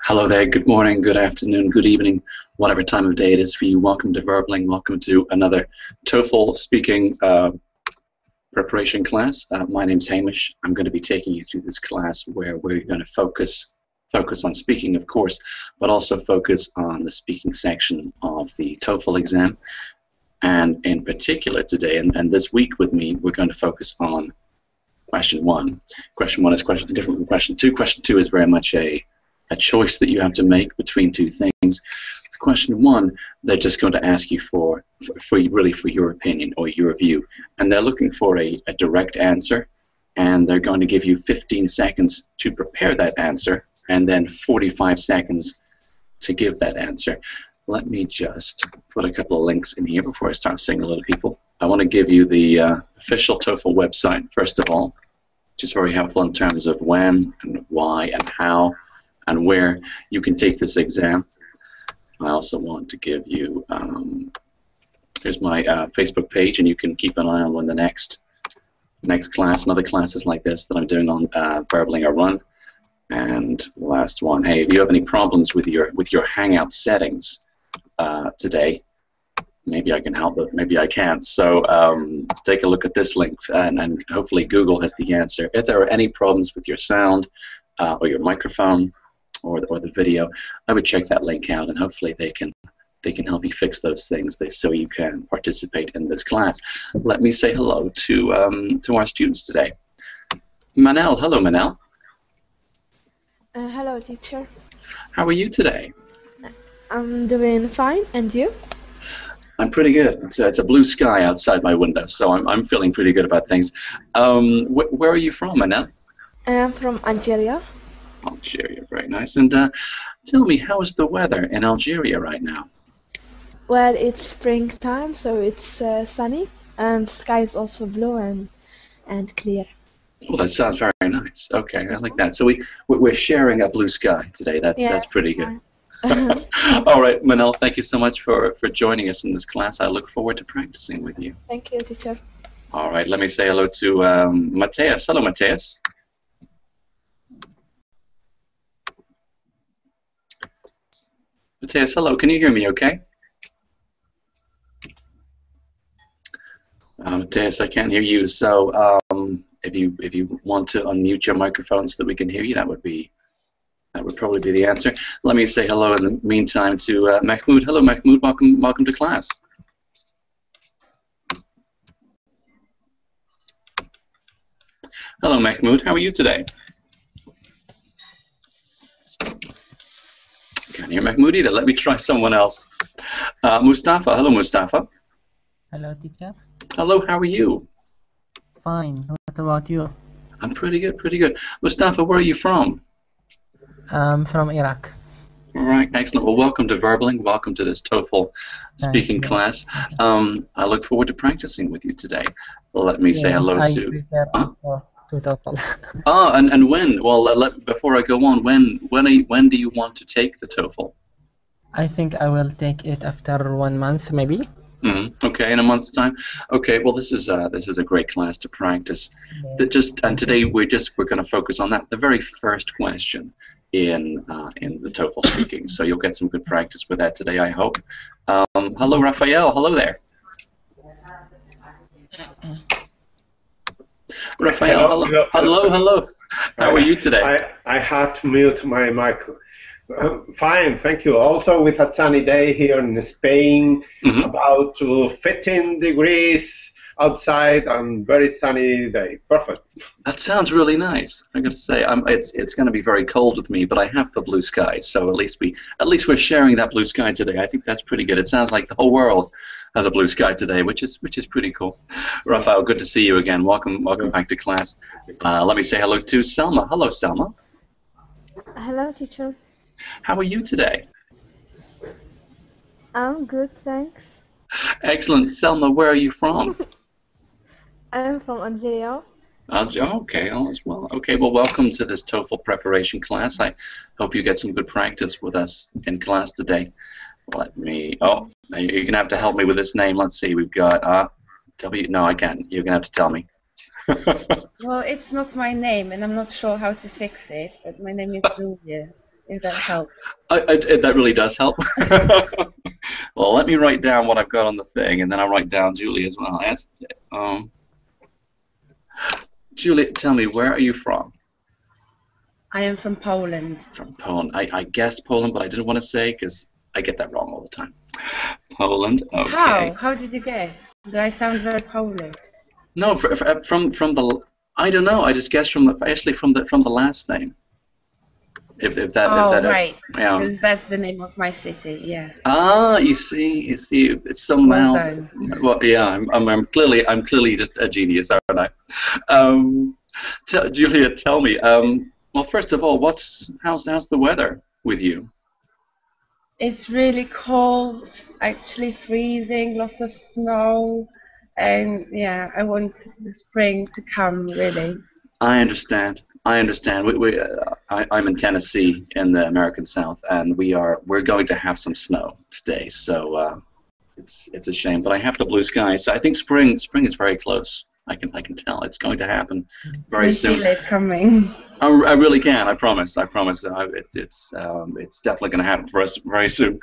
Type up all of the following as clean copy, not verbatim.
Hello there, good morning, good afternoon, good evening, whatever time of day it is for you. Welcome to Verbling, welcome to another TOEFL speaking preparation class. My name's Hamish. I'm going to be taking you through this class where we're going to focus on speaking, of course, but also focus on the speaking section of the TOEFL exam. And in particular today, and this week with me, we're going to focus on question one. Question one is different from question two. Question two is very much a choice that you have to make between two things. Question one, they're just going to ask you for your opinion or your view, and they're looking for a direct answer, and they're going to give you 15 seconds to prepare that answer, and then 45 seconds to give that answer. Let me just put a couple of links in here before I start saying hello to people. I want to give you the official TOEFL website, first of all, which is very helpful in terms of when and why and how and where you can take this exam. I also want to give you, here's my Facebook page, and you can keep an eye on when the next class and other classes like this that I'm doing on Verbling are run. And the last one, hey, if you have any problems with your Hangout settings today, maybe I can help, but maybe I can't. So take a look at this link, and hopefully Google has the answer. If there are any problems with your sound or your microphone, or the video, I would check that link out, and hopefully they can help you fix those things so you can participate in this class. Let me say hello to our students today. Manel, hello Manel. Hello teacher. How are you today? I'm doing fine, and you? I'm pretty good. It's a blue sky outside my window, so I'm feeling pretty good about things. Where are you from, Manel? I'm from Algeria. Algeria, very nice. And tell me, how is the weather in Algeria right now? Well, it's springtime, so it's sunny, and the sky is also blue and clear. Well, that sounds very nice. Okay, I like that. So we're sharing a blue sky today. That's pretty good. All right, Manel, thank you so much for joining us in this class. I look forward to practicing with you. Thank you, teacher. All right, let me say hello to Matthias. Hello, Matthias. Matthias, hello. Can you hear me okay? Matthias, I can't hear you. So if you want to unmute your microphone so that we can hear you, that would probably be the answer. Let me say hello in the meantime to Mahmoud. Hello, Mahmoud. Welcome to class. Hello, Mahmoud. How are you today? Can't hear Mahmoud either. Let me try someone else. Mustafa. Hello, Mustafa. Hello, teacher. Hello, how are you? Fine. What about you? I'm pretty good, pretty good. Mustafa, where are you from? From Iraq. All right, excellent. Well, welcome to Verbling. Welcome to this TOEFL speaking class. I look forward to practicing with you today. Let me say hello to... To TOEFL. Oh, and when? Well, before I go on, when do you want to take the TOEFL? I think I will take it after 1 month, maybe. Okay, in a month's time. Okay, well, this is a great class to practice. And today we're going to focus on that. The very first question in the TOEFL speaking. So you'll get some good practice with that today, I hope. Hello, Raphael. Hello there. Raphael, hello. How are you today? I had to mute my mic. Fine, thank you. Also with a sunny day here in Spain, about 15 degrees outside and very sunny day. Perfect. That sounds really nice. I got to say, it's going to be very cold with me, but I have the blue sky, so at least we're sharing that blue sky today. I think that's pretty good. It sounds like the whole world has a blue sky today, which is pretty cool. Raphael, good to see you again. Welcome back to class. Let me say hello to Selma. Hello, Selma. Hello, teacher. How are you today? I'm good, thanks. Excellent. Selma, where are you from? I'm from Algeria. Okay, all is well. Okay, well, welcome to this TOEFL preparation class. I hope you get some good practice with us in class today. Let me, you're going to have to help me with this name. Let's see, we've got, no, I can't. You're going to have to tell me. Well, it's not my name, and I'm not sure how to fix it, but my name is Julia, if that helps. That really does help. Well, let me write down what I've got on the thing, and then I'll write down Julia as well. Julia, tell me, where are you from? I am from Poland. From Poland. I guessed Poland, but I didn't want to say because I get that wrong all the time. Poland. Okay. How? How did you guess? Do I sound very Polish? No, from the. I don't know. I just guessed from the last name. If that. Right. Yeah. Because that's the name of my city. Yeah. Ah, you see, it's somehow. Well, yeah, I'm clearly just a genius, aren't I? Julia, tell me. Well, first of all, how's the weather with you? It's really cold, actually freezing, lots of snow, and yeah, I want the spring to come, really. I understand. I'm in Tennessee in the American South, and we're going to have some snow today, so it's a shame. But I have the blue skies, so I think spring is very close. I can tell it's going to happen very soon. You feel it coming. I really can. I promise. It's definitely going to happen for us very soon.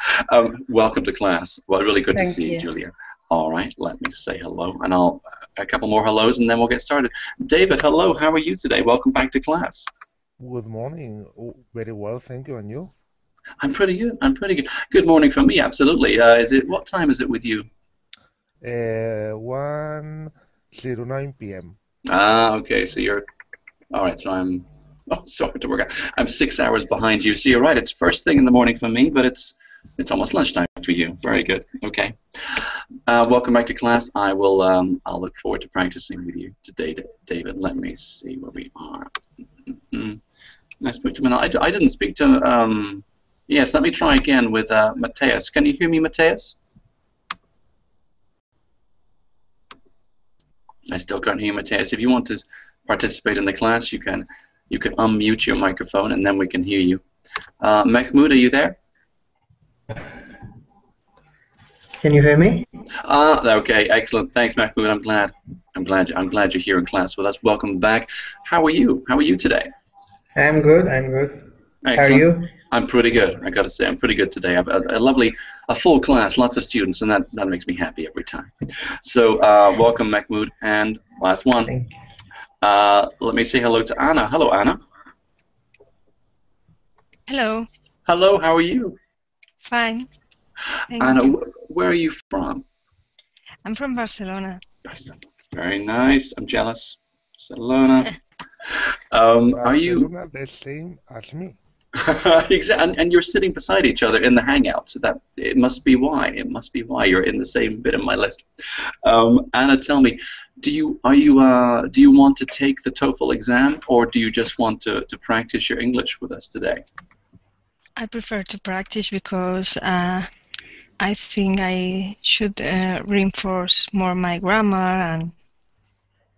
Welcome to class. Well, really good to see you, Julia. All right, let me say hello, and a couple more hellos, and then we'll get started. David, hello. How are you today? Welcome back to class. Good morning. Very well, thank you. And you? I'm pretty good. Good morning from me. Absolutely. What time is it with you? 1:09 p.m. Ah, okay. So you're all right. So I'm. Oh, sorry to work out. I'm 6 hours behind you. So you're right. It's first thing in the morning for me, but it's almost lunchtime for you. Very good. Okay. Welcome back to class. I'll look forward to practicing with you today, David. Let me see where we are. I spoke to him. I didn't speak to him. Yes, let me try again with Matthias. Can you hear me, Matthias? I still can't hear you, Matthias. If you want to participate in the class, you can unmute your microphone, and then we can hear you. Mahmoud, are you there? Can you hear me? Okay, excellent. Thanks, Mahmoud. I'm glad you're here in class with us. Welcome back. How are you? How are you today? I'm good. Excellent. How are you? I'm pretty good. I got to say, I'm pretty good today. I've a full class, lots of students, and that makes me happy every time. So, welcome, Mahmoud, and last one. Thank you. Let me say hello to Anna. Hello, Anna. Hello. Hello. How are you? Fine. Thank Anna, you. where are you from? I'm from Barcelona. Very nice. I'm jealous. Barcelona. Are you? Barcelona the same as me? Exactly, and you're sitting beside each other in the Hangout, so that it must be why. You're in the same bit of my list. Anna, tell me, do you want to take the TOEFL exam, or do you just want to practice your English with us today? I prefer to practice because I think I should reinforce more my grammar, and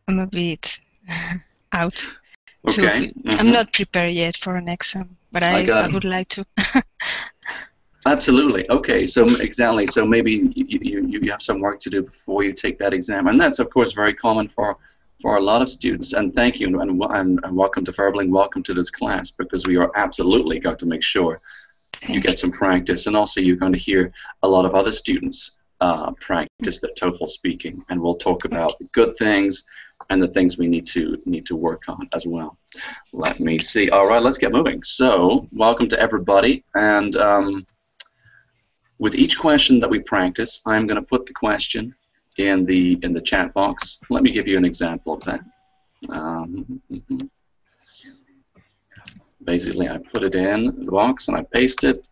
I'm a bit out. Okay. I'm not prepared yet for an exam, but I would like to. Absolutely. Okay. So exactly. So maybe you have some work to do before you take that exam, and that's of course very common for a lot of students. And thank you, and welcome to Verbling. Welcome to this class, because we are absolutely going to make sure you get some practice, and also you're going to hear a lot of other students practice their TOEFL speaking, and we'll talk about the good things and the things we need to work on as well. Let me see. All right, let's get moving. So, welcome to everybody, and with each question that we practice, I'm going to put the question in the chat box. Let me give you an example of that. Basically, I put it in the box and I paste it,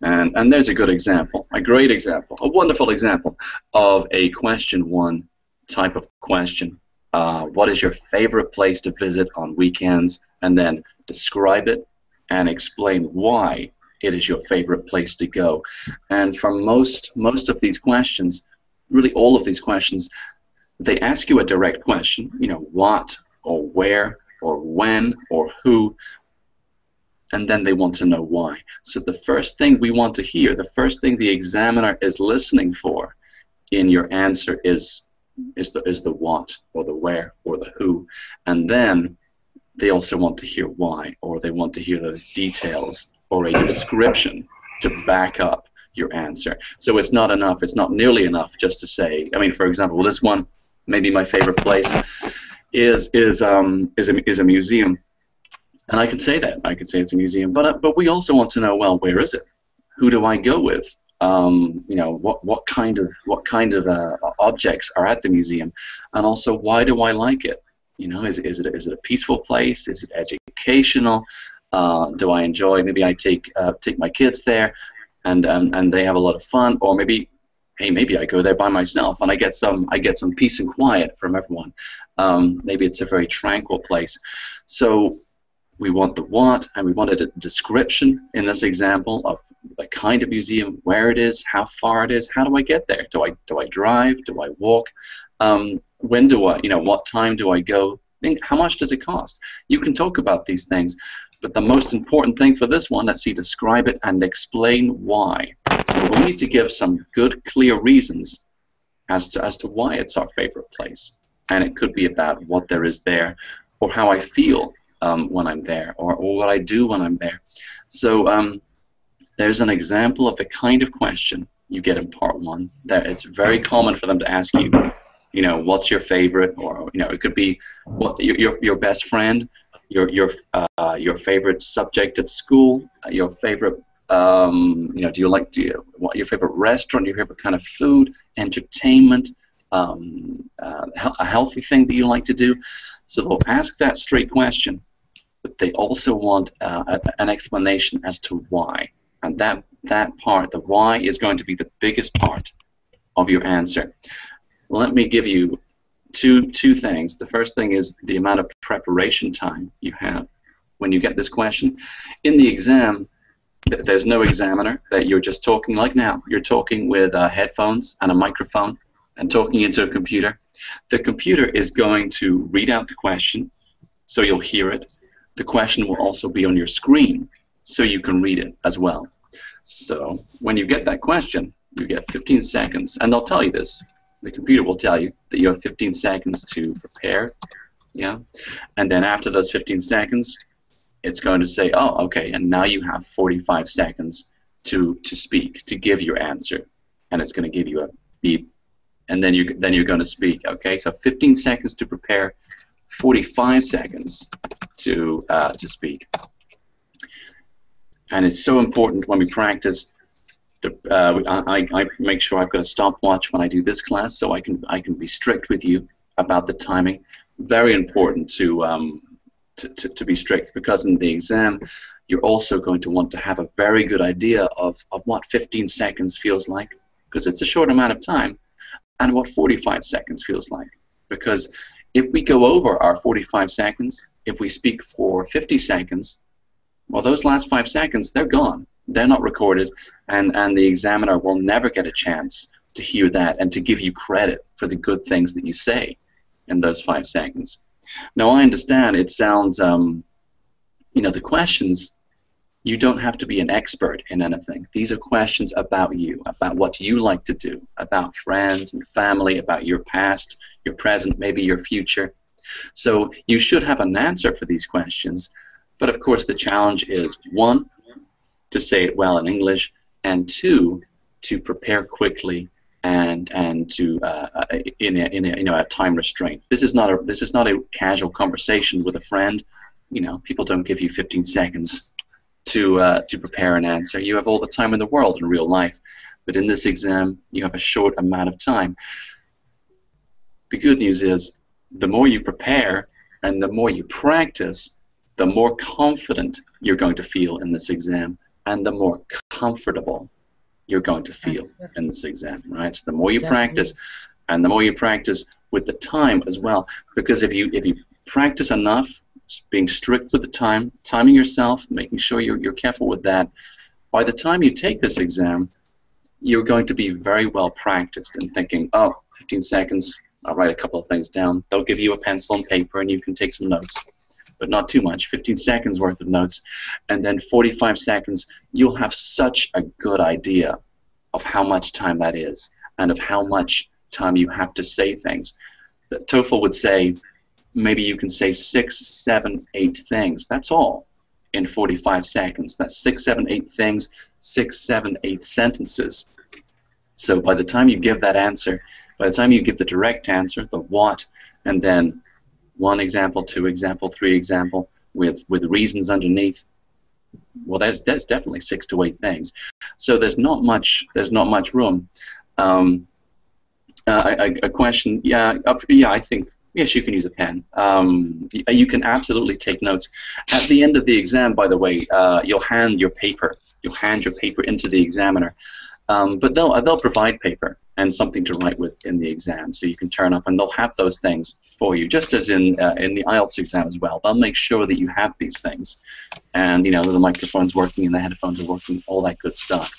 and there's a good example, a great example, a wonderful example of a question one type of question. What is your favorite place to visit on weekends? And then describe it and explain why it is your favorite place to go. And for most of these questions, really all of these questions, they ask you a direct question, what or where or when or who, and then they want to know why. So the first thing we want to hear, the first thing the examiner is listening for in your answer is is the what, or the where, or the who. And then they also want to hear why, or they want to hear those details or a description to back up your answer. So it's not enough, it's not nearly enough just to say, I mean, for example, this one, maybe my favorite place is a museum. And I can say that. I can say it's a museum. But we also want to know, well, where is it? Who do I go with? You know, what kind of objects are at the museum, and also why do I like it? You know, is it a peaceful place? Is it educational? Do I enjoy? Maybe I take my kids there, and they have a lot of fun. Or maybe, hey, maybe I go there by myself and I get some peace and quiet from everyone. Maybe it's a very tranquil place. So we want the what, and we wanted a description in this example of the kind of museum, where it is, how far it is, how do I get there? Do I drive? Do I walk? When do I, you know, what time do I go? How much does it cost? You can talk about these things, but the most important thing for this one, let's see, describe it and explain why. So we need to give some good, clear reasons as to why it's our favorite place. And it could be about what there is there, or how I feel when I'm there, or what I do when I'm there. So there's an example of the kind of question you get in part one. That it's very common for them to ask you, you know, what's your favorite, or you know, it could be what your best friend, your favorite subject at school, your favorite, you know, what your favorite restaurant, your favorite kind of food, entertainment, a healthy thing that you like to do. So they'll ask that straight question, but they also want an explanation as to why. And that part, the why, is going to be the biggest part of your answer. Let me give you two things. The first thing is the amount of preparation time you have when you get this question. In the exam, there's no examiner, that you're just talking like now. You're talking with headphones and a microphone and talking into a computer. The computer is going to read out the question, so you'll hear it. The question will also be on your screen, so you can read it as well. So when you get that question, you get 15 seconds, and they'll tell you this. The computer will tell you that you have 15 seconds to prepare, yeah? And then after those 15 seconds, it's going to say, oh, okay, and now you have 45 seconds to speak, to give your answer. And it's going to give you a beep, and then you're going to speak, okay? So 15 seconds to prepare, 45 seconds to speak. And it's so important when we practice. I make sure I've got a stopwatch when I do this class, so I can be strict with you about the timing. Very important to be strict, because in the exam you're also going to want to have a very good idea of what 15 seconds feels like, because it's a short amount of time, and what 45 seconds feels like. Because if we go over our 45 seconds, if we speak for 50 seconds, well, those last 5 seconds, they're gone. They're not recorded, and the examiner will never get a chance to hear that and to give you credit for the good things that you say in those 5 seconds. Now, I understand it sounds, you know, the questions, you don't have to be an expert in anything. These are questions about you, about what you like to do, about friends and family, about your past, your present, maybe your future. So you should have an answer for these questions. But of course, the challenge is, 1, to say it well in English, and 2, to prepare quickly and to in a you know, a time restraint. This is not a casual conversation with a friend. You know, people don't give you 15 seconds to prepare an answer. You have all the time in the world in real life, but in this exam, you have a short amount of time. The good news is, the more you prepare and the more you practice, the more confident you're going to feel in this exam, and the more comfortable you're going to feel in this exam, right? So the more you practice, and the more you practice with the time as well, because if you practice enough, being strict with the time, timing yourself, making sure you're careful with that, by the time you take this exam, you're going to be very well practiced in thinking, oh, 15 seconds, I'll write a couple of things down. They'll give you a pencil and paper, and you can take some notes. But not too much, 15 seconds worth of notes, and then 45 seconds, you'll have such a good idea of how much time that is, and of how much time you have to say things. The TOEFL would say maybe you can say 6, 7, 8 things. That's all in 45 seconds. That's 6, 7, 8 things, 6, 7, 8 sentences. So by the time you give that answer, by the time you give the direct answer, the what, and then 1 example, 2 example, 3 example, with reasons underneath, well, there's definitely 6 to 8 things. So there's not much room. A question, yeah, I think, yes, you can use a pen. You can absolutely take notes. At the end of the exam, by the way, you'll hand your paper into the examiner. But they'll provide paper and something to write with in the exam, so you can turn up and they'll have those things for you, just as in the IELTS exam as well. They'll make sure that you have these things, and the microphone's working and the headphones are working, all that good stuff.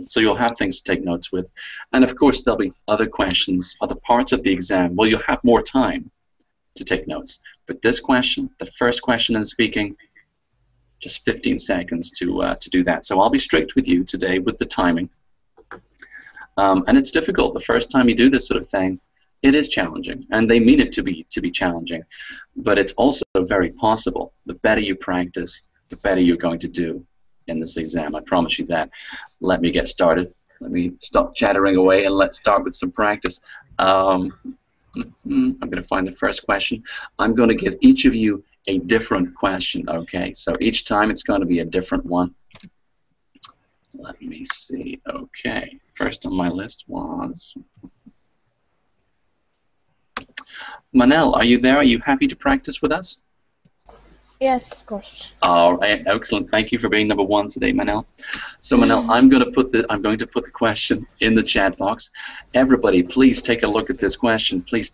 So you'll have things to take notes with, and of course there'll be other questions, other parts of the exam. Well, you'll have more time to take notes. But this question, the first question in speaking, just 15 seconds to do that. So I'll be strict with you today with the timing. And it's difficult the first time you do this sort of thing. It is challenging, and they mean it to be challenging. But it's also very possible. The better you practice, the better you're going to do in this exam. I promise you that. Let me get started. Let me stop chattering away and let's start with some practice. I'm going to find the first question. I'm going to give each of you a different question, okay? So each time it's going to be a different one. Let me see. Okay. First on my list was... Manel, are you there? Are you happy to practice with us? Yes, of course. All right, excellent. Thank you for being number 1 today, Manel. So Manel, I'm going to put the question in the chat box. Everybody, please take a look at this question. Please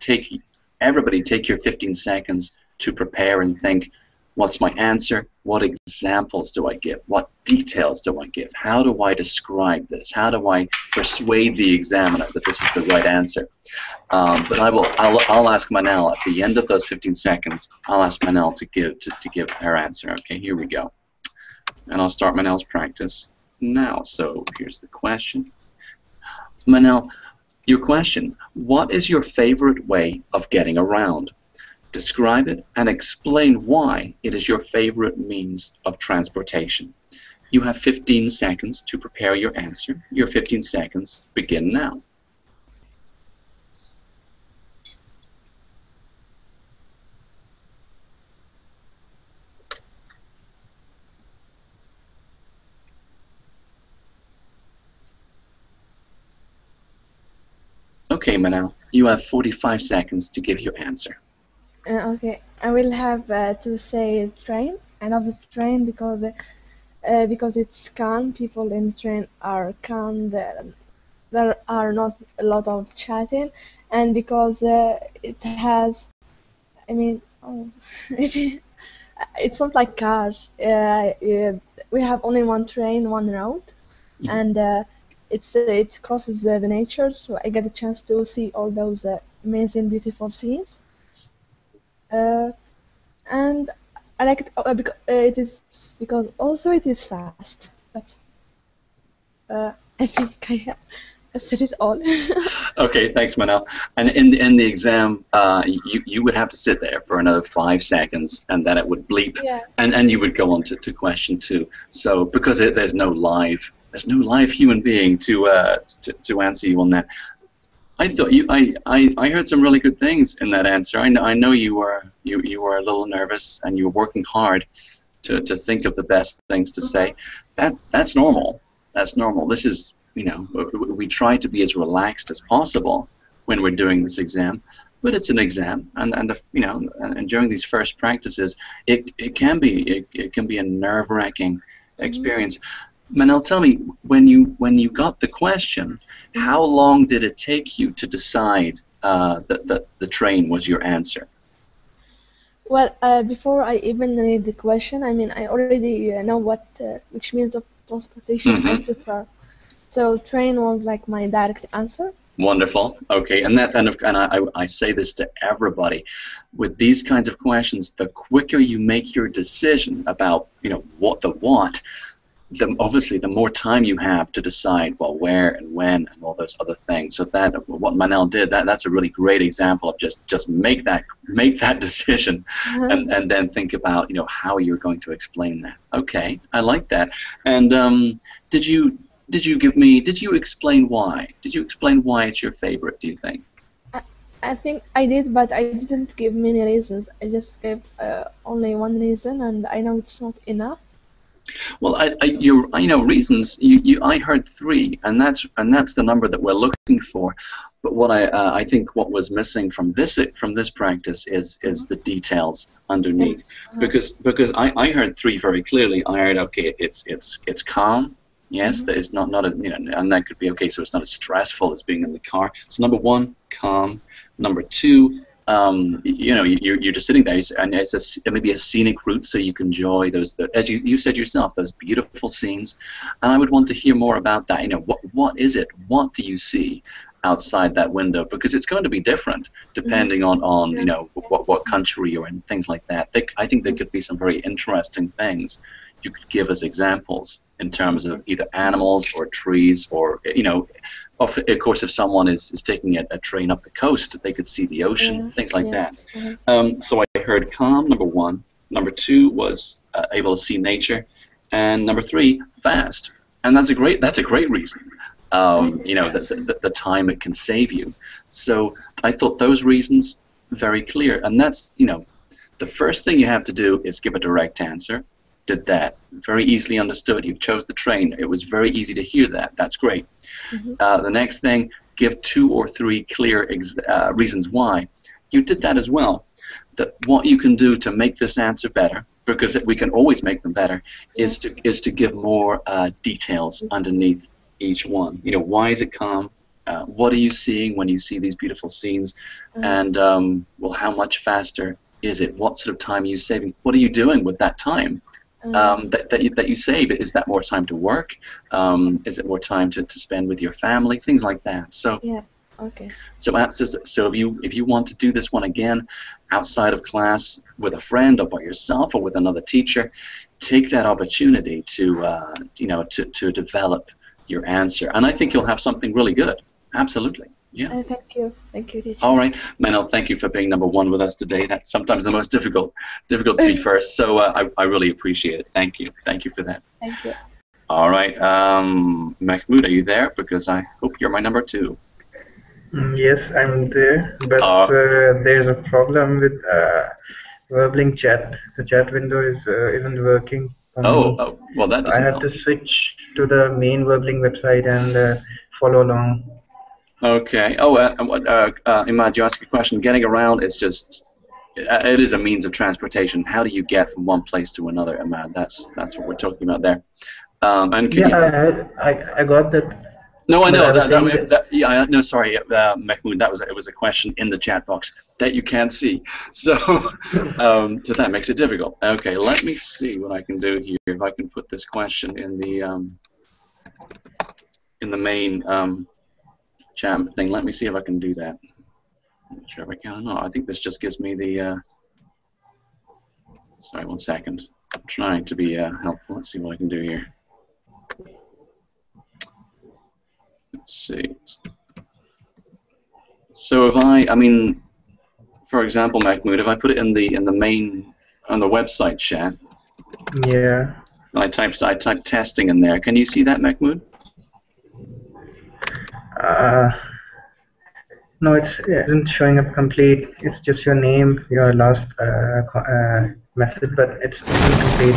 everybody take your 15 seconds to prepare and think, what's my answer? What examples do I give? What details do I give? How do I describe this? How do I persuade the examiner that this is the right answer? But I'll ask Manel at the end of those 15 seconds. I'll ask Manel to give her answer. Okay, here we go. And I'll start Manel's practice now. So here's the question. Manel, your question: what is your favorite way of getting around? Describe it and explain why it is your favorite means of transportation. You have 15 seconds to prepare your answer. Your 15 seconds begin now. Okay, Manal, you have 45 seconds to give your answer. Okay, I will have to say train. I love the train because it's calm. People in the train are calm. There are not a lot of chatting, and because it has, I mean, it's not like cars. We have only one train, one road, and it crosses the nature, so I get a chance to see all those amazing, beautiful scenes. And I like it because also it is fast. That's I think I have said it all. Okay, thanks, Manal. And in the exam, you would have to sit there for another 5 seconds, and then it would bleep, yeah. and you would go on to question 2. So because there's no live human being to answer you on that. I thought I heard some really good things in that answer. I know you were a little nervous and you were working hard to think of the best things to say. That's normal. That's normal. This is, we try to be as relaxed as possible when we're doing this exam, but it's an exam, and during these first practices, it can be a nerve-wracking experience. Manel, tell me, when you got the question, how long did it take you to decide that the train was your answer? Well, before I even read the question, I mean, I already know which means of transportation I prefer. So train was like my direct answer. Wonderful. Okay, and I say this to everybody. With these kinds of questions, the quicker you make your decision about what, obviously the more time you have to decide, well, where and when and all those other things. So that what Manel did, that's a really great example of just make that decision, and then think about how you're going to explain that. Okay, I like that. And did you explain why? Did you explain why it's your favorite? Do you think? I think I did, but I didn't give many reasons. I just gave only one reason, and I know it's not enough. Well, reasons. I heard 3, and that's the number that we're looking for. But what I think what was missing from this practice is the details underneath, because I heard 3 very clearly. I heard, okay, it's calm. Yes, that is not a, and that could be okay. So it's not as stressful as being in the car. So number 1, calm. Number 2. You're just sitting there, and it's maybe a scenic route, so you can enjoy those, as you said yourself, those beautiful scenes. And I would want to hear more about that. What is it? What do you see outside that window? Because it's going to be different depending on what country you're in, things like that. I think there could be some very interesting things you could give as examples in terms of either animals or trees, or of course, if someone is taking a train up the coast, they could see the ocean, things like that. So I heard calm, number 1. Number 2 was able to see nature, and number 3, fast. And that's a great reason. The time it can save you. So I thought those reasons very clear, and that's the first thing you have to do is give a direct answer. Did that. Very easily understood. You chose the train. It was very easy to hear that. That's great. The next thing, give 2 or 3 clear reasons why. You did that as well. What you can do to make this answer better, because we can always make them better, is to give more details underneath each one. Why is it calm? What are you seeing when you see these beautiful scenes? And well, how much faster is it? What sort of time are you saving? What are you doing with that time? That you save? Is that more time to work? Is it more time to spend with your family? Things like that. So So if you want to do this one again outside of class with a friend or by yourself or with another teacher, take that opportunity to develop your answer, and I think you'll have something really good. Absolutely. Yeah. Thank you, teacher. All right, Manel, thank you for being number 1 with us today. That's sometimes the most difficult to be first. So I really appreciate it. Thank you for that. Thank you. All right, Mahmoud, are you there? Because I hope you're my number 2. Yes, I'm there, but there's a problem with Verbling chat. The chat window isn't working. Well, that doesn't I have to switch to the main Verbling website and follow along. Okay. Imad, you asked a question. Getting around is just, it is a means of transportation. How do you get from one place to another, Imad? That's what we're talking about there. And I got that. No, I know no, sorry, Mahmoud. It was a question in the chat box that you can't see. So, so that makes it difficult. Okay, let me see what I can do here. If I can put this question in the main chat thing. Let me see if I can do that. I'm not sure if I can or not. I think this just gives me the. Sorry, 1 second. I'm trying to be helpful. Let's see what I can do here. Let's see. So if I mean, for example, Mahmoud, if I put it in the main on the website chat. Yeah. I type testing in there. Can you see that, Mahmoud? No, it isn't showing up complete. It's just your name, your last message, but it's incomplete.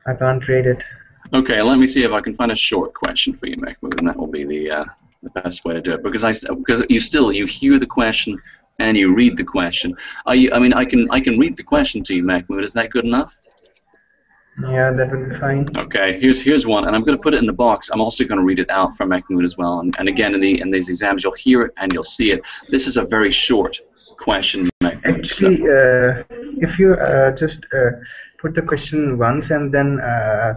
I can't read it. Okay, let me see if I can find a short question for you, Mahmoud, and that will be the best way to do it. Because you hear the question and you read the question. I can read the question to you, Mahmoud. Is that good enough? Yeah, that would be fine. Okay, here's one, and I'm going to put it in the box. I'm also going to read it out for Mahmoud as well. And again, in these exams, you'll hear it and you'll see it. This is a very short question, Mahmoud. Actually, if you just put the question once and then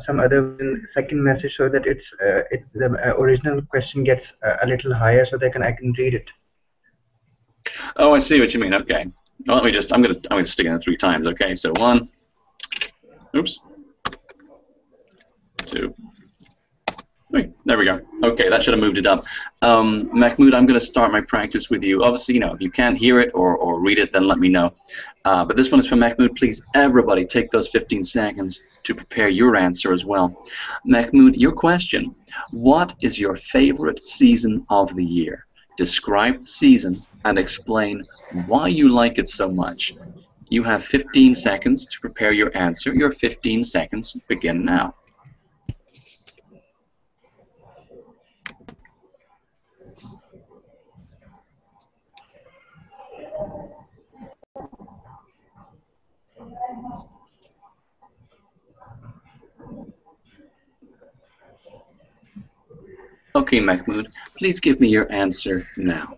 some other second message, so that the original question gets a little higher, so I can read it. Oh, I see what you mean. Okay. Well, let me just. I'm gonna stick it in 3 times. Okay. So 1. Oops. 2, 3. There we go. Okay, that should have moved it up. Mahmoud, I'm going to start my practice with you. Obviously, if you can't hear it or read it, then let me know. But this one is for Mahmoud. Please, everybody, take those 15 seconds to prepare your answer as well. Mahmoud, your question. What is your favorite season of the year? Describe the season and explain why you like it so much. You have 15 seconds to prepare your answer. Your 15 seconds begin now. Okay, Mahmoud, please give me your answer now.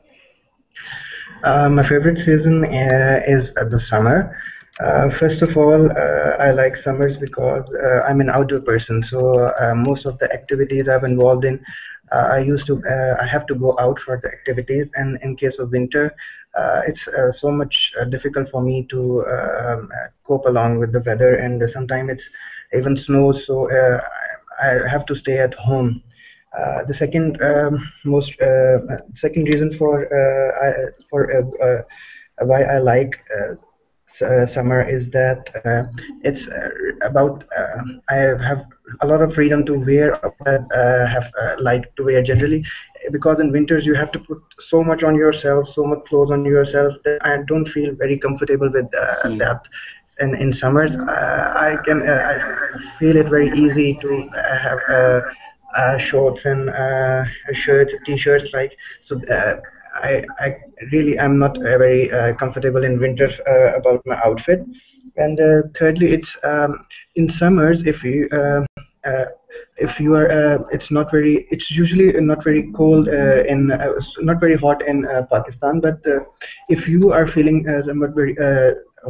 My favorite season is the summer. First of all, I like summers because I'm an outdoor person, so most of the activities I'm involved in, I have to go out for the activities, and in case of winter, it's so much difficult for me to cope along with the weather, and sometimes it's even snows, so I have to stay at home. The second reason for why I like summer is that it's about I have a lot of freedom to wear what I have like to wear generally, because in winters you have to put so much on yourself, so much clothes on yourself, that I don't feel very comfortable with that. And in summers, I feel it very easy to have shorts and shirts, t-shirts, right? So I really am not very comfortable in winters about my outfit. And thirdly, it's in summers, if you are it's usually not very cold not very hot in Pakistan, but if you are feeling somewhat very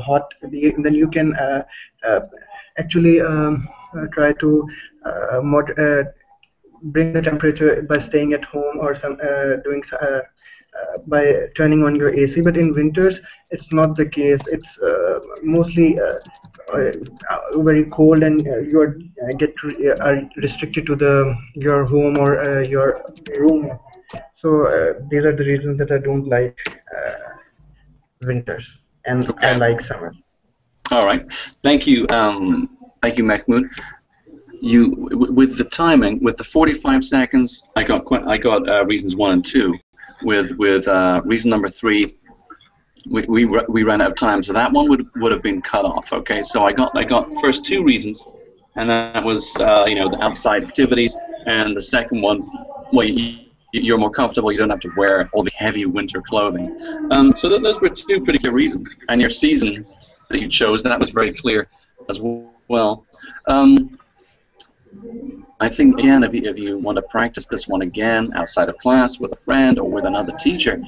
hot, then you can actually try to bring the temperature by staying at home, or by turning on your AC. But in winters, it's not the case. It's mostly very cold, and you are restricted to your home or your room. So these are the reasons that I don't like winters, and Okay. I like summer. All right. Thank you. Thank you, Mahmoud. With the timing, with the 45 seconds, I got reasons 1 and 2. With reason number 3, we ran out of time, so that one would have been cut off. Okay, so I got first 2 reasons, and that was the outside activities, and the second one, well, you're more comfortable. You don't have to wear all the heavy winter clothing. So those were 2 pretty clear reasons, and your season that you chose, that was very clear as well. I think, again, if you want to practice this one again outside of class with a friend or with another teacher,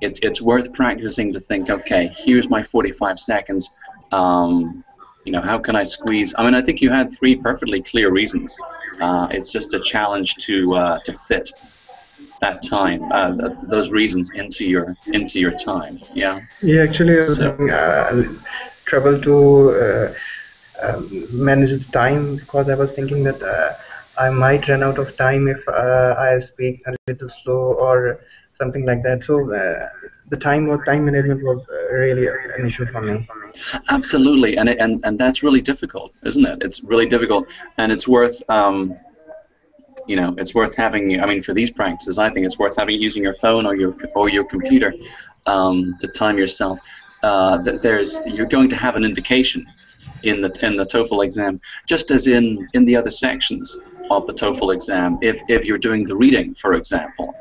it's worth practicing to think, okay, here's my 45 seconds. How can I squeeze? I mean, I think you had 3 perfectly clear reasons. It's just a challenge to fit that time, those reasons into your time. Yeah. Yeah, actually, I was having trouble to manage the time, because I was thinking that I might run out of time if I speak a little slow or something like that. So the time management was really an issue for me. Absolutely, and that's really difficult, isn't it? It's really difficult, and it's worth it's worth having. I mean, for these practices, I think it's worth using your phone or your computer to time yourself. You're going to have an indication in the TOEFL exam, just as in the other sections of the TOEFL exam. If you're doing the reading, for example,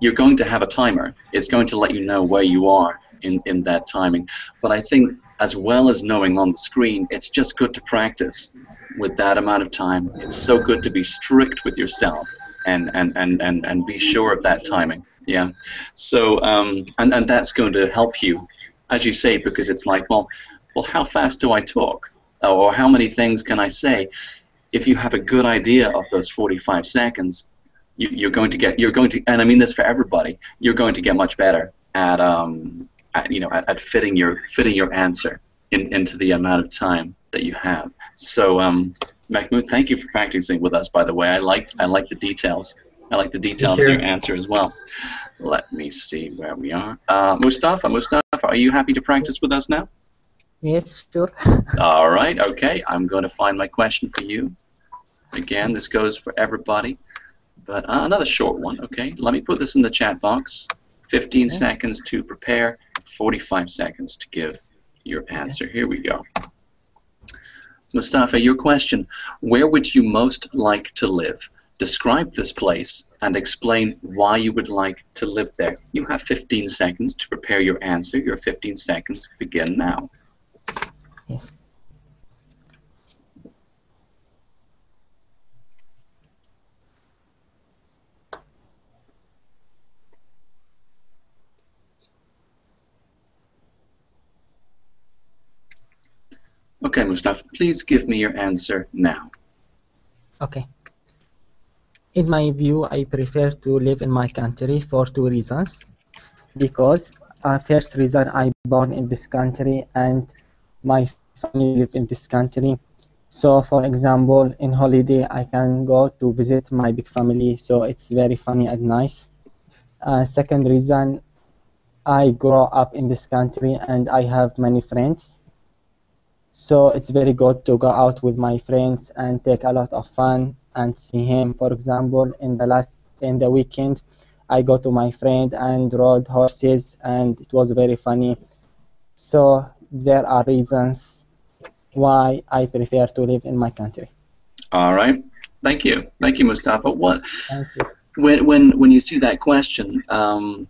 you're going to have a timer. It's going to let you know where you are in that timing. But I think, as well as knowing on the screen, it's just good to practice with that amount of time. It's so good to be strict with yourself and be sure of that timing. Yeah. So and that's going to help you, as you say, because it's like, well, how fast do I talk? Or how many things can I say? If you have a good idea of those 45 seconds, you're going to, and I mean this for everybody, you're going to get much better at fitting your answer into the amount of time that you have. So Mahmoud, thank you for practicing with us, by the way. I like the details. I like the details of your answer as well. Let me see where we are. Mustafa, are you happy to practice with us now? Yes, sure. All right, okay. I'm going to find my question for you. Again, this goes for everybody, but another short one, okay? Let me put this in the chat box. 15 seconds to prepare, 45 seconds to give your answer. Here we go. Mustafa, your question, where would you most like to live? Describe this place and explain why you would like to live there. You have 15 seconds to prepare your answer. Your 15 seconds begin now. Yes. Okay, Mustafa, please give me your answer now. Okay. In my view, I prefer to live in my country for two reasons. Because first reason, I born in this country and my family live in this country. So for example, in holiday, I can go to visit my big family. So it's very funny and nice. Second reason, I grow up in this country and I have many friends. So it's very good to go out with my friends and take a lot of fun and see him. For example, in the weekend, I go to my friend and rode horses and it was very funny. So there are reasons why I prefer to live in my country. All right. Thank you, Mustafa. Thank you. When you see that question,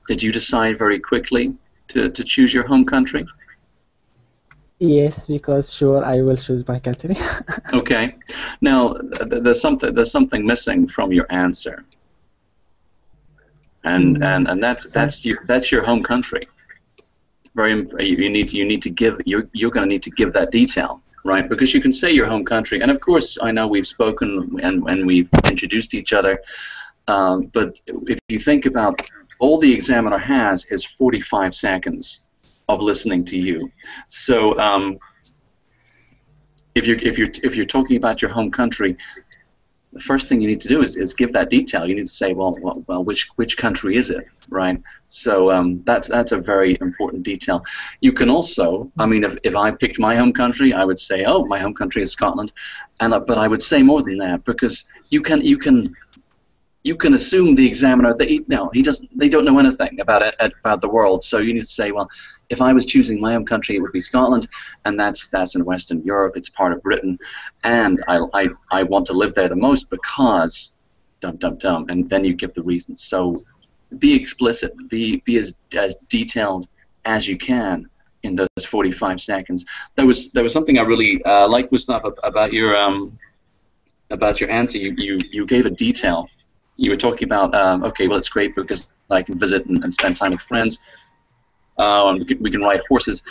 did you decide very quickly to choose your home country? Yes, because sure I will choose my country. Okay. Now there's something missing from your answer, and that's your home country. You need to give you're going to need to give that detail, right? Because you can say your home country, and of course I know we've spoken and we've introduced each other, but if you think about all the examiner has is 45 seconds of listening to you. So if you're talking about your home country, the first thing you need to do is give that detail. You need to say, well, which country is it, right? So that's a very important detail. You can also, I mean, if I picked my home country, I would say, oh, my home country is Scotland, but I would say more than that, because you can assume the examiner they don't know anything about the world. So you need to say, well, if I was choosing my home country, it would be Scotland, and that's in Western Europe. It's part of Britain, and I want to live there the most because and then you give the reasons. So be explicit, be as detailed as you can in those 45 seconds. There was something I really liked, Mustafa, about your answer. You gave a detail. You were talking about okay, well, it's great because I can visit and spend time with friends. We can ride horses.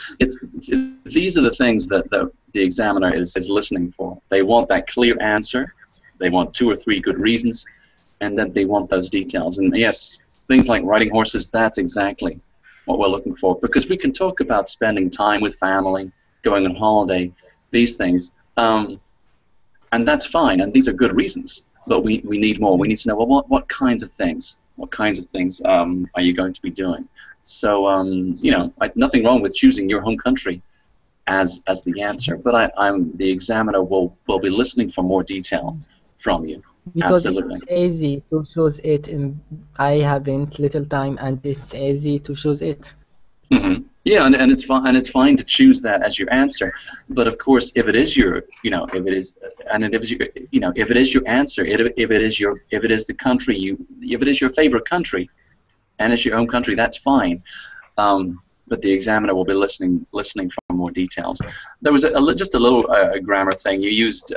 These are the things that the examiner is listening for. They want that clear answer. They want 2 or 3 good reasons, and then they want those details. And yes, things like riding horses, that's exactly what we're looking for, because we can talk about spending time with family, going on holiday, these things, and that's fine, and these are good reasons, but we need more. We need to know, well, what kinds of things are you going to be doing? So, you know, nothing wrong with choosing your home country as the answer, but the examiner will be listening for more detail from you. Because Absolutely. it's easy to choose it, and I haven't little time, and it's easy to choose it. Mm-hmm. Yeah, and it's fine. And it's fine to choose that as your answer. But of course, if it is your, if it is your answer, if it is the country if it is your favorite country, and it's your own country, that's fine. But the examiner will be listening for more details. There was just a little grammar thing. You used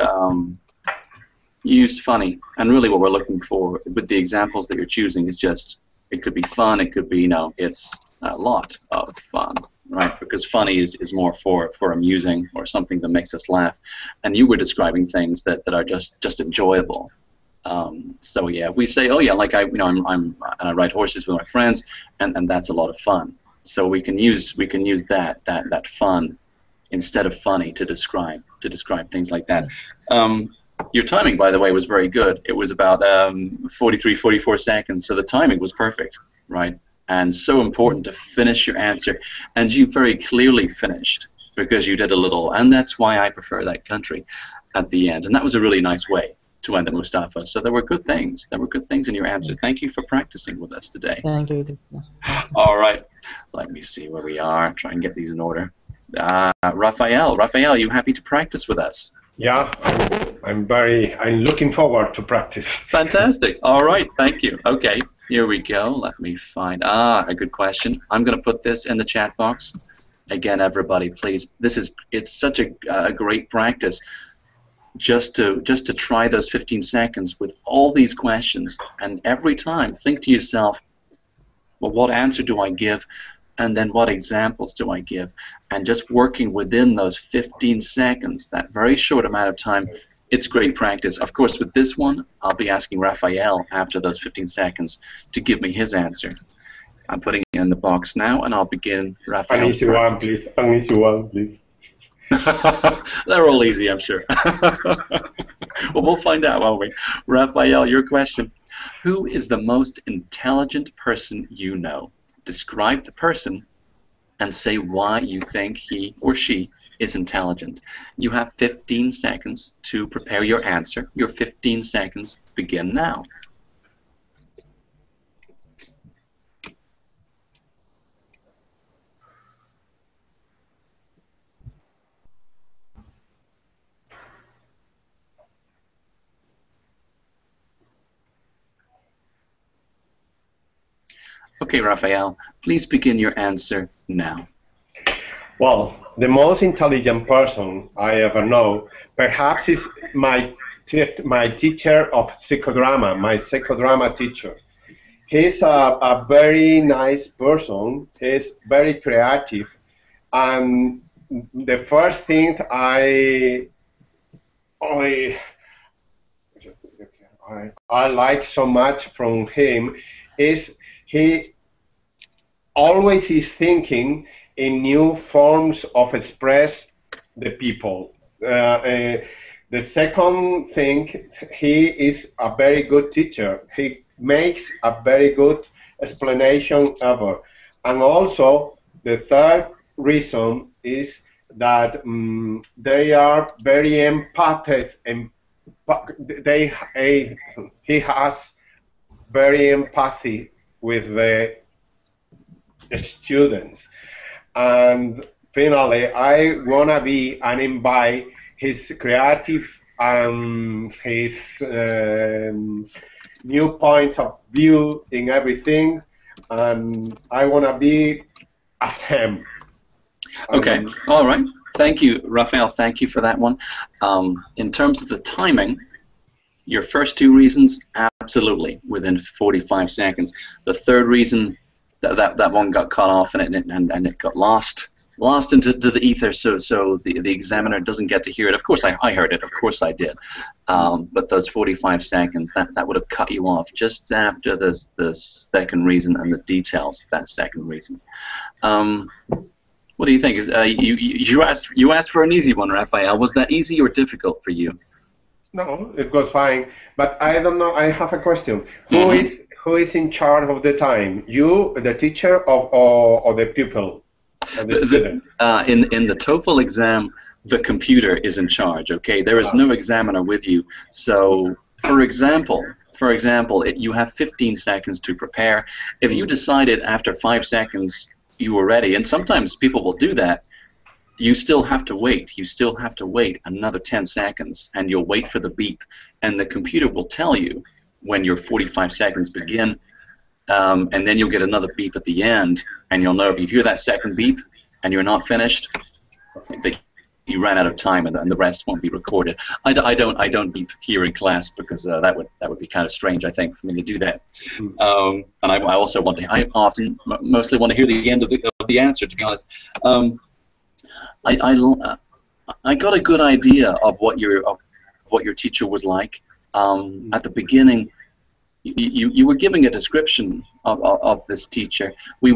funny, and really what we're looking for with the examples that you're choosing is just, it could be fun, it could be, it's a lot of fun, right? Because funny is more for amusing or something that makes us laugh, and you were describing things that are just enjoyable. So yeah, we say, oh yeah, like I ride horses with my friends, and that's a lot of fun. So we can use that fun instead of funny to describe things like that. Your timing, by the way, was very good. It was about 43, 44 seconds, so the timing was perfect, right? And so important to finish your answer. And you very clearly finished because you did a little, and that's why I prefer that country at the end. And that was a really nice way to end it, Mustafa. So there were good things. There were good things in your answer. Thank you for practicing with us today. Thank you, teacher. All right. Let me see where we are. Try and get these in order. Raphael, you happy to practice with us? Yeah, I'm looking forward to practice. Fantastic. All right. Thank you. Okay. Here we go. Let me find a good question. I'm going to put this in the chat box. Again, everybody, please. It's such a great practice just to try those 15 seconds with all these questions, and every time think to yourself, well, what answer do I give, and then what examples do I give, and just working within those 15 seconds, that very short amount of time. It's great practice. Of course, with this one, I'll be asking Raphael after those 15 seconds to give me his answer. I'm putting it in the box now, and I'll begin Raphael's practice. One, please. One, please. They're all easy, I'm sure. Well, we'll find out, won't we? Raphael, your question. Who is the most intelligent person you know? Describe the person and say why you think he or she is intelligent. You have 15 seconds to prepare your answer. Your 15 seconds begin now. Okay, Raphael, please begin your answer now. Well, the most intelligent person I ever know perhaps is my teacher of psychodrama, my psychodrama teacher. He's a very nice person. He's very creative. And the first thing I like so much from him is he always is thinking in new forms of express the people. The second thing, he is a very good teacher. He makes a very good explanation ever. And also, the third reason is that they are very empathic. He has very empathy with the students. And finally, I want to be and invite his creative and his new points of view in everything, and I want to be as him. Okay, all right. Thank you, Raphael. Thank you for that one. In terms of the timing, your first two reasons, absolutely, within 45 seconds. The third reason, that one got cut off and it got lost into the ether, so the examiner doesn't get to hear it. Of course, I heard it. Of course, I did. But those 45 seconds, that would have cut you off just after the second reason and the details of that second reason. What do you think? You asked for an easy one, Raphael. Was that easy or difficult for you? No, it was fine. But I don't know. I have a question. Who is in charge of the time? You, the teacher, or the pupil? Or the student? In the TOEFL exam, the computer is in charge. Okay, there is no examiner with you. So, for example, you have 15 seconds to prepare. If you decided after 5 seconds you were ready, and sometimes people will do that, you still have to wait. You still have to wait another 10 seconds, and you'll wait for the beep, and the computer will tell you when your 45 seconds begin, and then you'll get another beep at the end, and you'll know if you hear that second beep and you're not finished, that you ran out of time, and the rest won't be recorded. I don't beep here in class because that would be kind of strange, I think, for me to do that. And I also mostly want to hear the end of the answer, to be honest. I got a good idea of what your teacher was like. At the beginning, you were giving a description of this teacher. We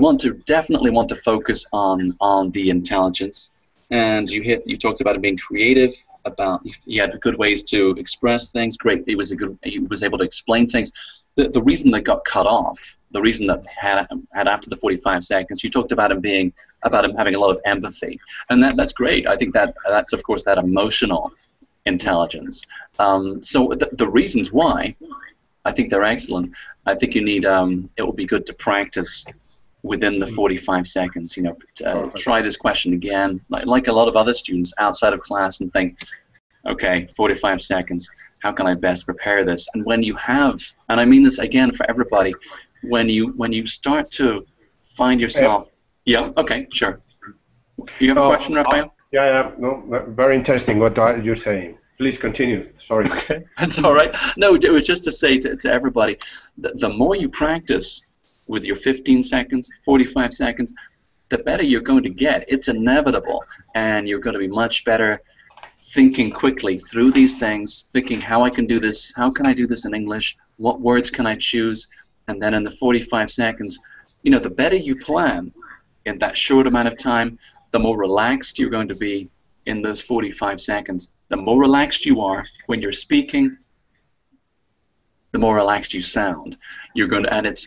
definitely want to focus on the intelligence, and you talked about him being creative, about he had good ways to express things. Great, he was able to explain things. The reason that got cut off, the reason that had after the 45 seconds, you talked about him having a lot of empathy, and that's great. I think that's of course that emotional intelligence. So the reasons why, I think they're excellent. I think you need it will be good to practice within the 45 seconds. Try this question again, like a lot of other students outside of class, and think, okay, 45 seconds. How can I best prepare this? And when you have, and I mean this again for everybody, when you start to find yourself, yeah, okay, sure. You have a question, Raphael? Yeah, no, very interesting what you're saying. Please continue. Sorry. Okay, that's all right. No, it was just to say to everybody, the more you practice with your 15 seconds, 45 seconds, the better you're going to get. It's inevitable, and you're going to be much better thinking quickly through these things, thinking how I can do this, how can I do this in English, what words can I choose, and then in the 45 seconds, the better you plan in that short amount of time, the more relaxed you're going to be in those 45 seconds. The more relaxed you are when you're speaking, the more relaxed you sound. And it's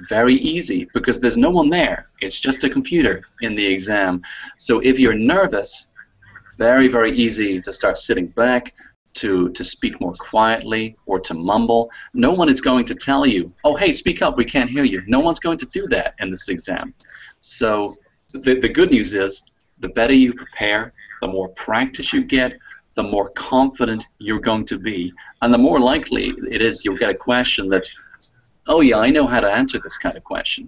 very easy because there's no one there. It's just a computer in the exam. So if you're nervous, very, very easy to start sitting back, to speak more quietly, or to mumble. No one is going to tell you, oh, hey, speak up, we can't hear you. No one's going to do that in this exam. So the good news is, the better you prepare, the more practice you get, the more confident you're going to be, and the more likely it is you'll get a question that's, oh yeah, I know how to answer this kind of question.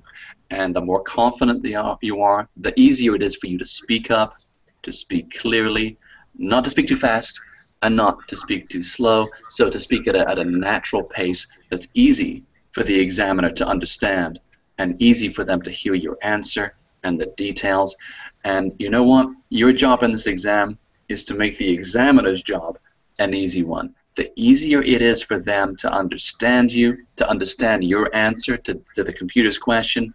And the more confident you are, the easier it is for you to speak up, to speak clearly, not to speak too fast, and not to speak too slow, so to speak at a natural pace that's easy for the examiner to understand, and easy for them to hear your answer and the details. And you know what? Your job in this exam is to make the examiner's job an easy one. The easier it is for them to understand you, to understand your answer to the computer's question,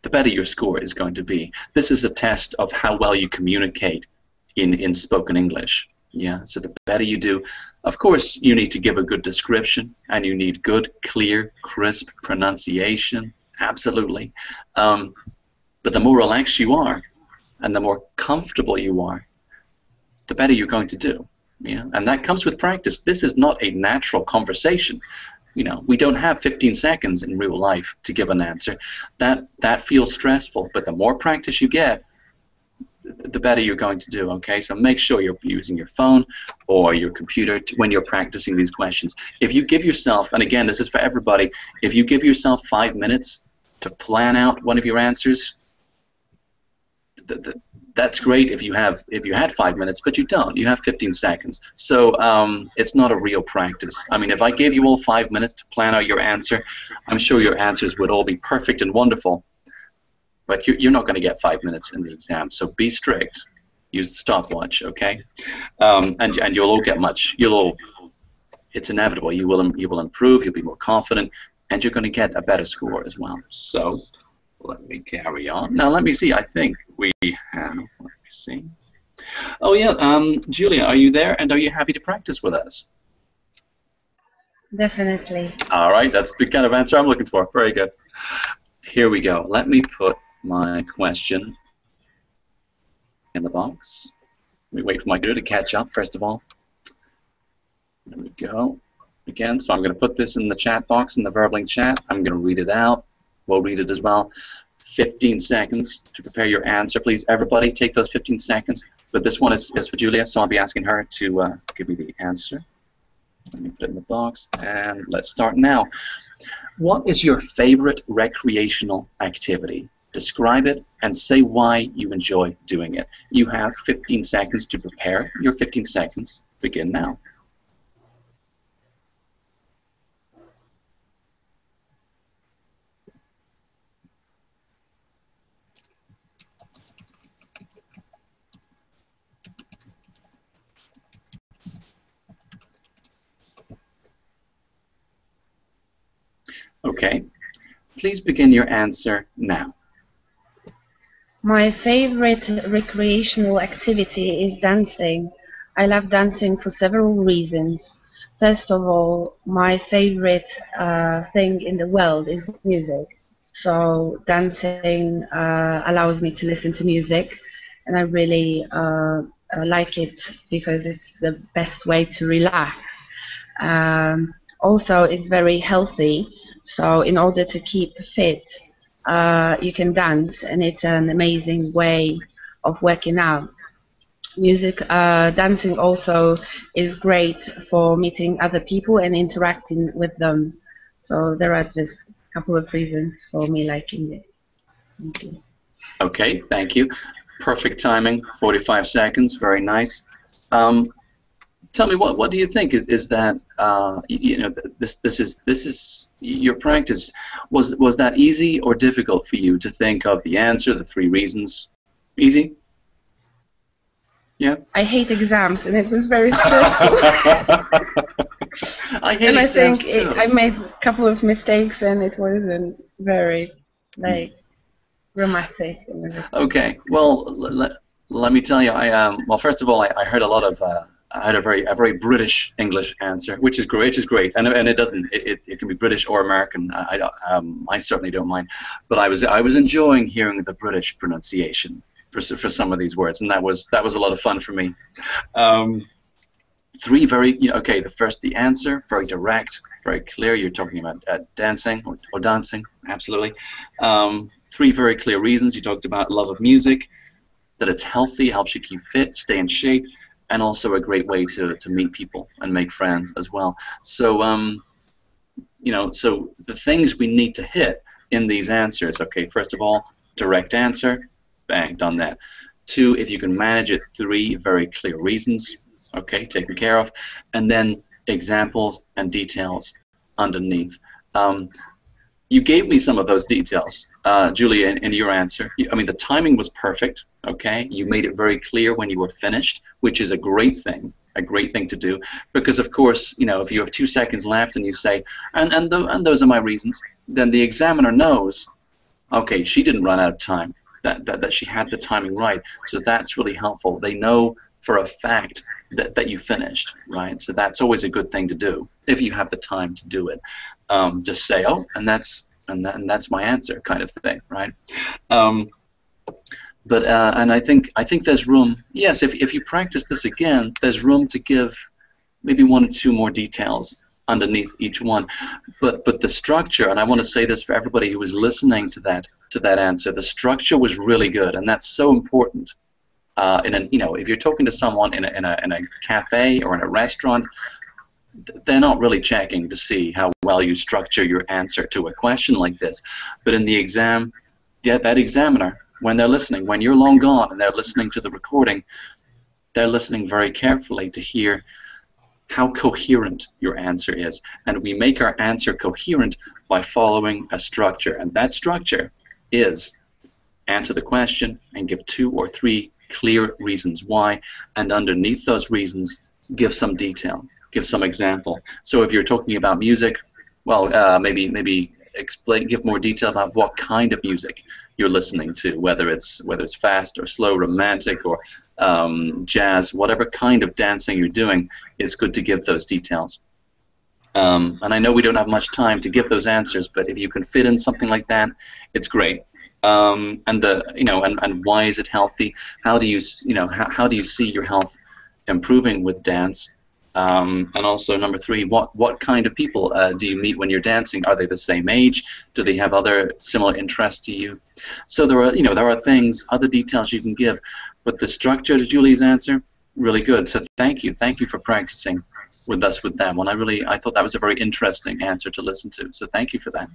the better your score is going to be. This is a test of how well you communicate in spoken English. Yeah, so the better you do, of course, you need to give a good description, and you need good, clear, crisp pronunciation, absolutely. But the more relaxed you are, and the more comfortable you are, the better you're going to do. Yeah, and that comes with practice. This is not a natural conversation. We don't have 15 seconds in real life to give an answer. That feels stressful, but the more practice you get, the better you're going to do, okay? So make sure you're using your phone or your computer when you're practicing these questions. If you give yourself, and again, this is for everybody, if you give yourself 5 minutes to plan out one of your answers, that's great if you had 5 minutes, but you don't. You have 15 seconds. So it's not a real practice. I mean, if I gave you all 5 minutes to plan out your answer, I'm sure your answers would all be perfect and wonderful, but you're not going to get 5 minutes in the exam. So be strict. Use the stopwatch, okay? And you'll all get it's inevitable. You will improve, you'll be more confident, and you're going to get a better score as well. So let me carry on. Now, let me see. I think we have, let me see. Oh, yeah. Julia, are you there? And are you happy to practice with us? Definitely. All right. That's the kind of answer I'm looking for. Very good. Here we go. Let me put my question in the box. Let me wait for my computer to catch up, first of all. There we go. Again, so I'm going to put this in the chat box, in the Verbling chat. I'm going to read it out. We'll read it as well. 15 seconds to prepare your answer. Please, everybody, take those 15 seconds. But this one is for Julia, so I'll be asking her to give me the answer. Let me put it in the box, and let's start now. What is your favorite recreational activity? Describe it and say why you enjoy doing it. You have 15 seconds to prepare. Your 15 seconds begin now. Okay, please begin your answer now. My favorite recreational activity is dancing. I love dancing for several reasons. First of all, my favorite thing in the world is music. So dancing allows me to listen to music, and I really like it because it's the best way to relax. Also, it's very healthy. So in order to keep fit, you can dance, and it's an amazing way of working out. Dancing also is great for meeting other people and interacting with them. So there are just a couple of reasons for me liking it. Thank you. Okay, thank you. Perfect timing, 45 seconds, very nice. Tell me, what do you think is that this is your practice? Was that easy or difficult for you to think of the answer, the 3 reasons? Easy? Yeah. I hate exams, and it was very stressful. I hate exams too. I made a couple of mistakes, and it wasn't very dramatic. Okay. Well, let me tell you, well, first of all, I heard a lot of. I had a very British English answer, which is great, and it doesn't. It can be British or American. I certainly don't mind, but I was enjoying hearing the British pronunciation for some of these words, and that was a lot of fun for me. 3 very okay. The answer, very direct, very clear. You're talking about dancing or dancing, absolutely. 3 very clear reasons. You talked about love of music, that it's healthy, helps you keep fit, stay in shape, and also a great way to meet people and make friends as well. So so the things we need to hit in these answers. Okay, first of all, direct answer, bang, done that. 2, if you can manage it, 3 very clear reasons. Okay, taken care of, and then examples and details underneath. You gave me some of those details, Julia, in your answer. I mean, the timing was perfect, okay? You made it very clear when you were finished, which is a great thing to do, because, of course, if you have 2 seconds left and you say, and those are my reasons, then the examiner knows, okay, she didn't run out of time, that she had the timing right, so that's really helpful. They know for a fact that you finished, right? So that's always a good thing to do if you have the time to do it. Just say, oh, and that's my answer, kind of thing, right? But I think there's room. Yes, if you practice this again, there's room to give maybe 1 or 2 more details underneath each one. But the structure, and I want to say this for everybody who was listening to that answer, the structure was really good, and that's so important. If you're talking to someone in a cafe or in a restaurant, they're not really checking to see how well you structure your answer to a question like this. But in the exam, that examiner, when they're listening, when you're long gone and they're listening to the recording, they're listening very carefully to hear how coherent your answer is. And we make our answer coherent by following a structure. And that structure is answer the question and give 2 or 3 clear reasons why, and underneath those reasons, give some detail, give some example. So if you're talking about music, well, maybe explain, give more detail about what kind of music you're listening to, whether it's fast or slow, romantic or jazz, whatever kind of dancing you're doing, it's good to give those details. And I know we don't have much time to give those answers, but if you can fit in something like that, it's great. And why is it healthy? How do you see your health improving with dance? And also number 3, what kind of people do you meet when you're dancing? Are they the same age? Do they have other similar interests to you? So there are things, other details you can give, but the structure to Julie's answer, really good. So thank you for practicing with us with that one. I thought that was a very interesting answer to listen to. So thank you for that.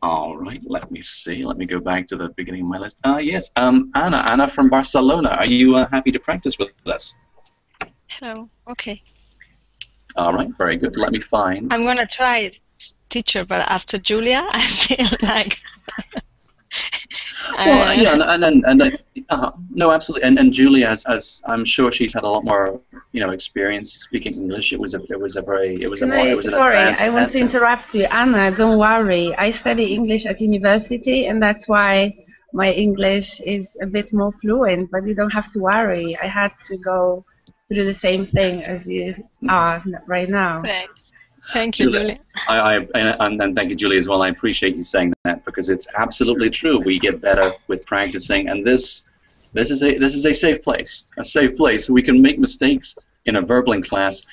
All right, let me see. Let me go back to the beginning of my list. Yes, Anna from Barcelona. Are you happy to practice with us? Hello. Okay. All right, very good. Let me find. I'm gonna try it, teacher, but after Julia, I feel like. Well, yeah, no, absolutely. And Julia, as I'm sure she's had a lot more, experience speaking English. It was an Sorry, I want to interrupt you, Anna. Don't worry. I study English at university, and that's why my English is a bit more fluent, but you don't have to worry. I had to go through the same thing as you are right now. Thanks. Thank you, Julie. And thank you, Julie, as well. I appreciate you saying that, because it's absolutely true. We get better with practicing, and this is a safe place. A safe place. We can make mistakes in a verbaling class,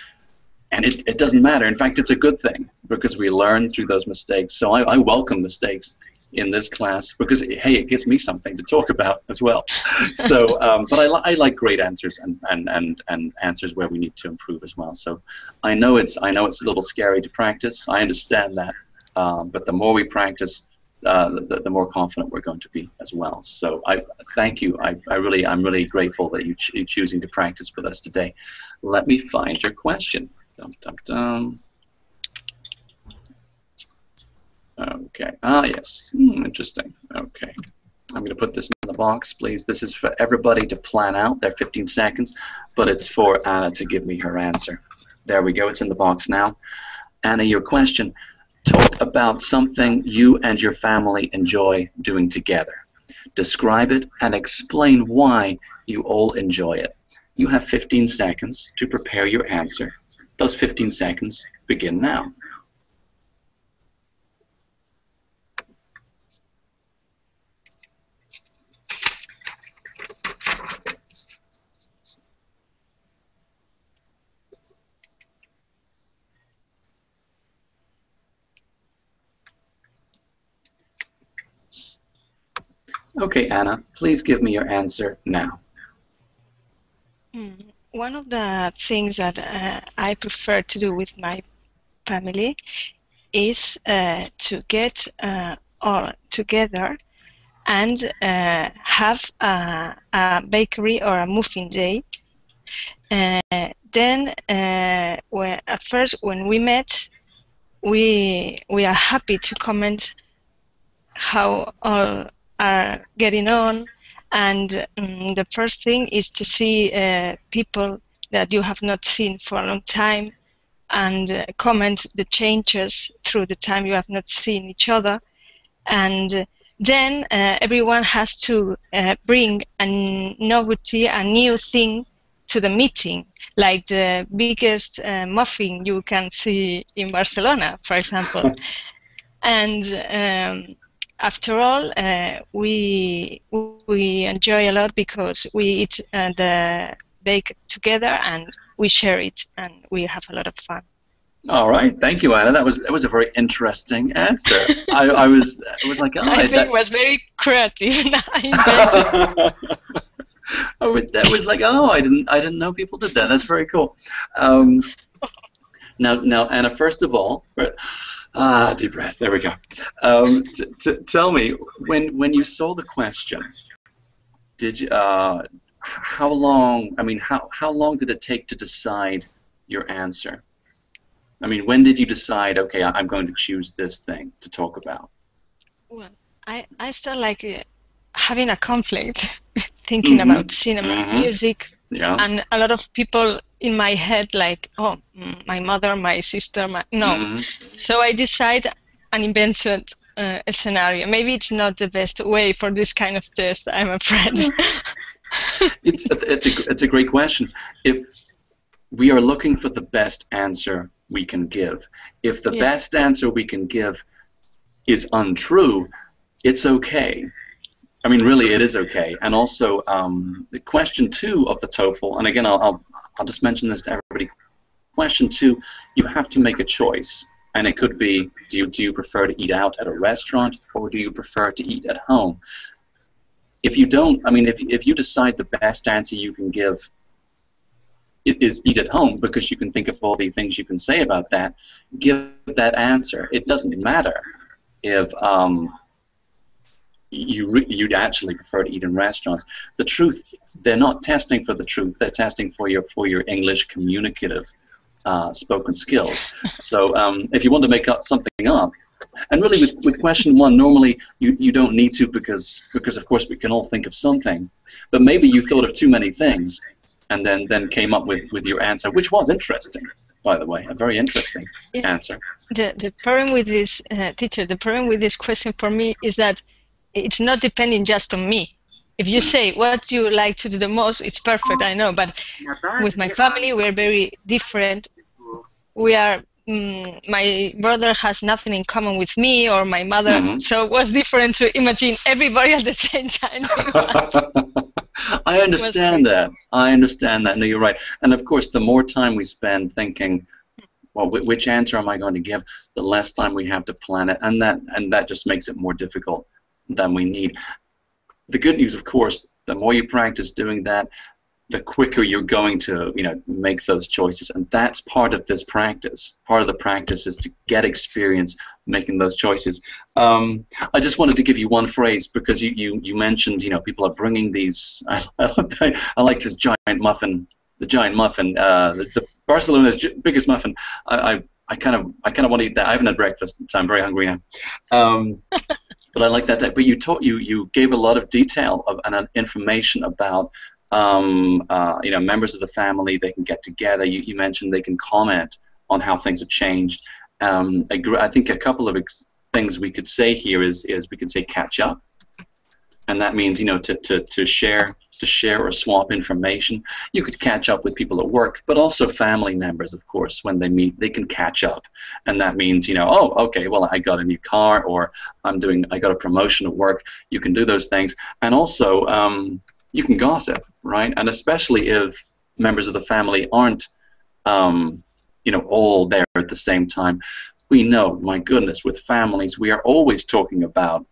and it doesn't matter. In fact, it's a good thing, because we learn through those mistakes. So I welcome mistakes in this class, because hey, it gives me something to talk about as well. So, but I like great answers and answers where we need to improve as well. So I know it's a little scary to practice. I understand that, but the more we practice, the more confident we're going to be as well. So I thank you. I'm really grateful that you're choosing to practice with us today. Let me find your question. Dum, dum, dum. Okay. Ah, yes. Interesting. Okay. I'm going to put this in the box, please. This is for everybody to plan out their 15 seconds, but it's for Anna to give me her answer. There we go. It's in the box now. Anna, your question. Talk about something you and your family enjoy doing together. Describe it and explain why you all enjoy it. You have 15 seconds to prepare your answer. Those 15 seconds begin now. Okay, Anna, please give me your answer now. One of the things that I prefer to do with my family is to get all together and have a bakery or a muffin day. Then, at first, when we met, we are happy to comment how all are getting on, and the first thing is to see people that you have not seen for a long time, and comment the changes through the time you have not seen each other. And then everyone has to bring a novelty, a new thing to the meeting, like the biggest muffin you can see in Barcelona, for example. And after all, we enjoy a lot because we eat the bake together and we share it, and we have a lot of fun. All right, thank you, Anna. That was a very interesting answer. I was like, oh, I think it was very creative. That was like, oh, I didn't know people did that. That's very cool. Now, Anna, first of all, deep breath. There we go. Tell me, when you saw the question, did you how long? I mean, how long did it take to decide your answer? I mean, when did you decide? Okay, I'm going to choose this thing to talk about. Well, I still like having a conflict, thinking about cinema, music, and a lot of people in my head like, oh, my mother, my sister, no. So I decided and invented a scenario. Maybe it's not the best way for this kind of test, I'm afraid. It's a great question. If we are looking for the best answer we can give, if the best answer we can give is untrue, it's okay. I mean, really, it is okay. And also, the question 2 of the TOEFL, and again, I'll just mention this to everybody. Question 2, you have to make a choice, and it could be: do you prefer to eat out at a restaurant, or do you prefer to eat at home? If you don't, I mean, if you decide the best answer you can give is eat at home because you can think of all the things you can say about that, give that answer. It doesn't matter if you'd actually prefer to eat in restaurants. The truth, they're not testing for the truth. They're testing for your English communicative spoken skills. So if you want to make something up, and really with question 1, normally you don't need to because of course we can all think of something, but maybe you thought of too many things and then came up with your answer, which was interesting, by the way, a very interesting answer. The problem with this, teacher, the problem with this question for me is that it's not depending just on me. If you say what you like to do the most, it's perfect, I know, but with my family, we're very different. We are, my brother has nothing in common with me or my mother, so it was different to imagine everybody at the same time. I understand that. I understand that. No, you're right. And of course, the more time we spend thinking, well, which answer am I going to give, the less time we have to plan it, and that just makes it more difficult than we need. The good news, of course, the more you practice doing that, the quicker you're going to, make those choices, and that's part of this practice. Part of the practice is to get experience making those choices. I just wanted to give you one phrase because you mentioned, people are bringing these. I like this giant muffin, the giant muffin, the Barcelona's biggest muffin. I kind of want to eat that. I haven't had breakfast, so I'm very hungry now. But I like that. But you gave a lot of detail and information about. Members of the family, they can get together. You mentioned they can comment on how things have changed. I think a couple of things we could say here is we could say catch up, and that means to share or swap information. You could catch up with people at work, but also family members, of course, when they meet, they can catch up, and that means oh, okay, well, I got a new car, or I got a promotion at work. You can do those things, and also. You can gossip, right? And especially if members of the family aren't, all there at the same time. We know, my goodness, with families, we are always talking about,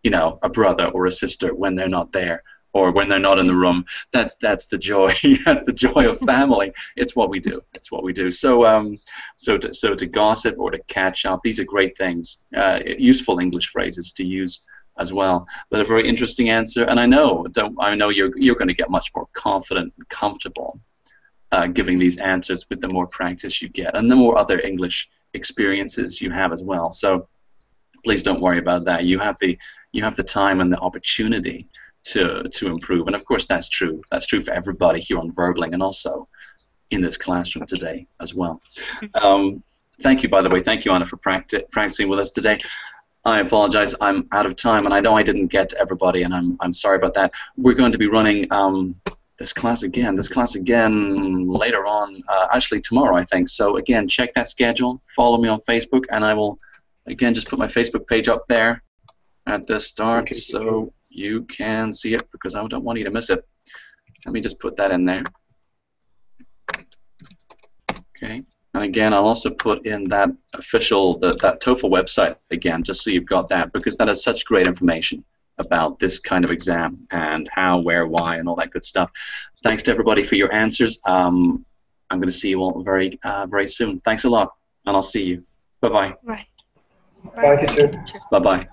a brother or a sister when they're not there or when they're not in the room. That's the joy. That's the joy of family. It's what we do. It's what we do. So, so to gossip or to catch up, these are great things, useful English phrases to use as well. But a very interesting answer, and I know you're going to get much more confident and comfortable giving these answers with the more practice you get and the more other English experiences you have as well. So please don't worry about that. You have the time and the opportunity to improve, and of course that's true. That's true for everybody here on Verbling and also in this classroom today as well. Thank you, by the way. Thank you, Anna, for practicing with us today. I apologize, I'm out of time, and I know I didn't get to everybody, and I'm sorry about that. We're going to be running this class again later on, actually tomorrow, I think. So again, check that schedule, follow me on Facebook, and I will, again, just put my Facebook page up there at the start so you can see it, because I don't want you to miss it. Let me just put that in there. Okay. And again, I'll also put in that official, that TOEFL website again, just so you've got that, because that has such great information about this kind of exam and how, where, why, and all that good stuff. Thanks to everybody for your answers. I'm going to see you all very soon. Thanks a lot, and I'll see you. Bye-bye. Right. Bye, teacher. Bye-bye.